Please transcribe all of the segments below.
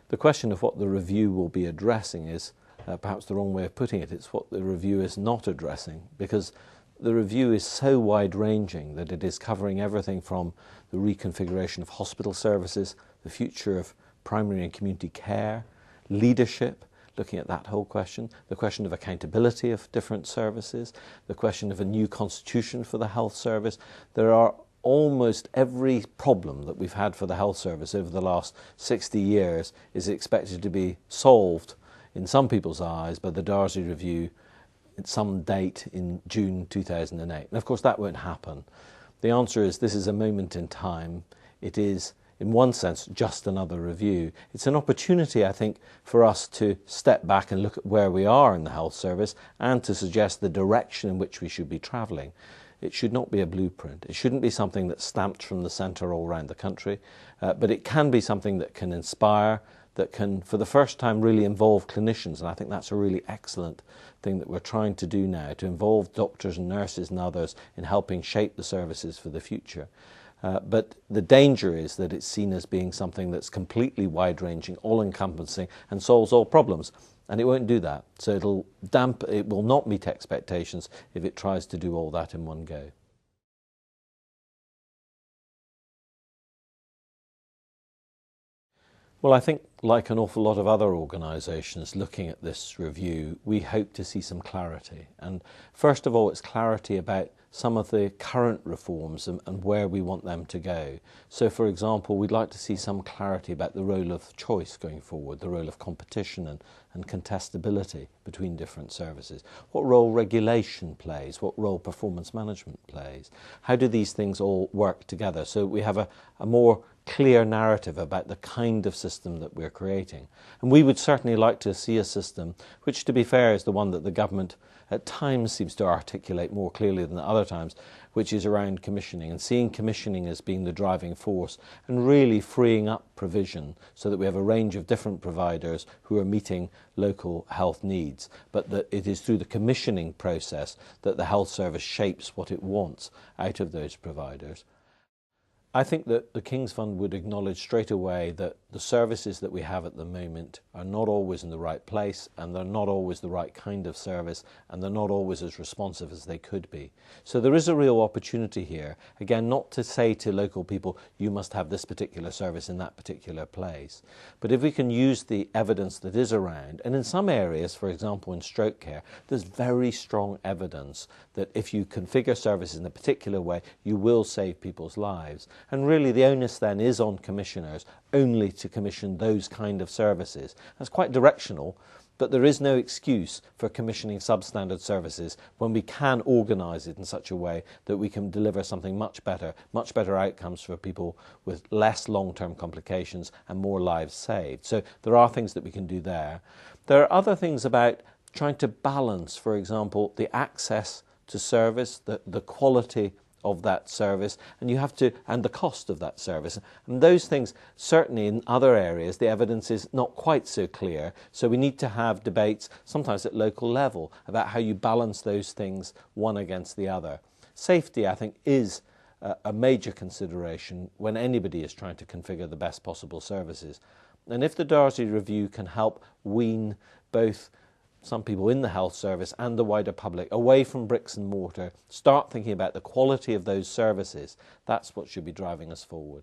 The question of what the review will be addressing is perhaps the wrong way of putting it. It's what the review is not addressing, because the review is so wide-ranging that it is covering everything from the reconfiguration of hospital services, the future of primary and community care, leadership, looking at that whole question, the question of accountability of different services, the question of a new constitution for the health service. There are almost every problem that we've had for the health service over the last 60 years is expected to be solved, in some people's eyes, by the Darzi review at some date in June 2008. And of course that won't happen. The answer is this is a moment in time. It is, in one sense, just another review. It's an opportunity, I think, for us to step back and look at where we are in the health service and to suggest the direction in which we should be travelling. It should not be a blueprint. It shouldn't be something that's stamped from the centre all around the country, but it can be something that can inspire, that can, for the first time, really involve clinicians. And I think that's a really excellent thing that we're trying to do now, to involve doctors and nurses and others in helping shape the services for the future. But the danger is that it's seen as being something that's completely wide-ranging, all-encompassing, and solves all problems. And it won't do that. So it will not meet expectations if it tries to do all that in one go. Well, I think, like an awful lot of other organisations looking at this review, we hope to see some clarity. And first of all, it's clarity about some of the current reforms and where we want them to go. So, for example, we'd like to see some clarity about the role of choice going forward, the role of competition and contestability between different services, what role regulation plays, what role performance management plays. How do these things all work together so we have a more clear narrative about the kind of system that we're creating. And we would certainly like to see a system which, to be fair, is the one that the government at times seems to articulate more clearly than other times, which is around commissioning, and seeing commissioning as being the driving force and really freeing up provision so that we have a range of different providers who are meeting local health needs, but that it is through the commissioning process that the health service shapes what it wants out of those providers. I think that the King's Fund would acknowledge straight away that the services that we have at the moment are not always in the right place, and they're not always the right kind of service, and they're not always as responsive as they could be. So there is a real opportunity here, again, not to say to local people, you must have this particular service in that particular place. But if we can use the evidence that is around, and in some areas, for example in stroke care, there's very strong evidence that if you configure services in a particular way, you will save people's lives. And really the onus then is on commissioners only to commission those kind of services. That's quite directional, but there is no excuse for commissioning substandard services when we can organise it in such a way that we can deliver something much better outcomes for people with less long-term complications and more lives saved. So there are things that we can do there. There are other things about trying to balance, for example, the access to service, the quality of that service, and the cost of that service. And those things, certainly in other areas, the evidence is not quite so clear. So we need to have debates, sometimes at local level, about how you balance those things one against the other. Safety, I think, is a major consideration when anybody is trying to configure the best possible services. And if the Darzi review can help wean both some people in the health service and the wider public away from bricks and mortar, start thinking about the quality of those services, that's what should be driving us forward.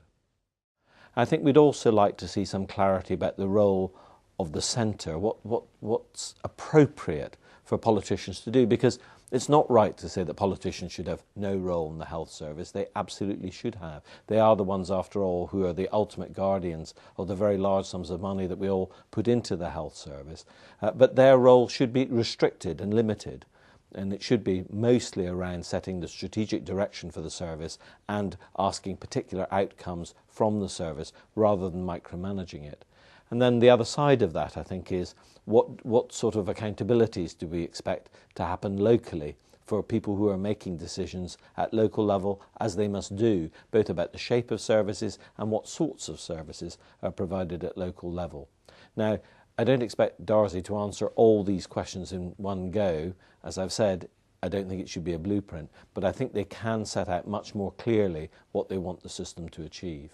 I think we'd also like to see some clarity about the role of the centre, what's appropriate for politicians to do, because it's not right to say that politicians should have no role in the health service. They absolutely should have. They are the ones, after all, who are the ultimate guardians of the very large sums of money that we all put into the health service. But their role should be restricted and limited, and it should be mostly around setting the strategic direction for the service and asking particular outcomes from the service rather than micromanaging it. And then the other side of that, I think, is what sort of accountabilities do we expect to happen locally for people who are making decisions at local level, as they must do, both about the shape of services and what sorts of services are provided at local level. Now, I don't expect Darzi to answer all these questions in one go. As I've said, I don't think it should be a blueprint, but I think they can set out much more clearly what they want the system to achieve.